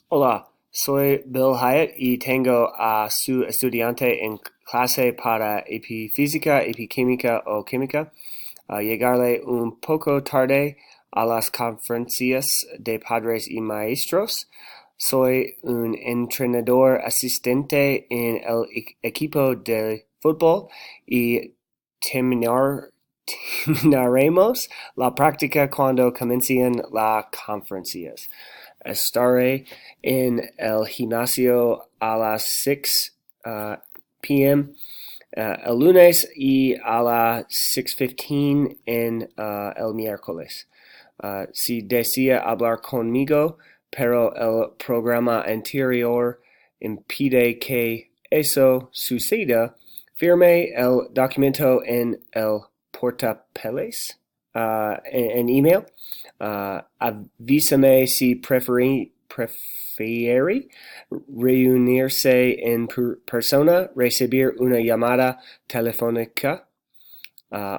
Hola, soy Bill Hyatt y tengo a su estudiante en clase para epifísica, epiquímica o química. Llegarle un poco tarde a las conferencias de padres y maestros. Soy un entrenador asistente en el equipo de fútbol y terminaremos la práctica cuando comiencen las conferencias. Estaré en el gimnasio a las 6 p.m. El lunes y a las 6:15 el miércoles. Si desea hablar conmigo, pero el programa anterior impide que eso suceda, firme el documento en el portapapeles, en email. Avísame si prefiere reunirse en persona, recibir una llamada telefónica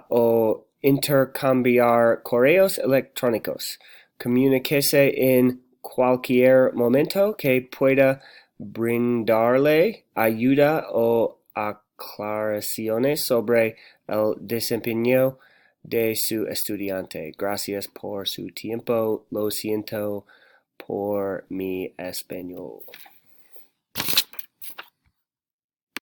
o intercambiar correos electrónicos. Comuníquese en cualquier momento que pueda brindarle ayuda o aclaraciones sobre el desempeño de su estudiante. Gracias por su tiempo. Lo siento por mi español.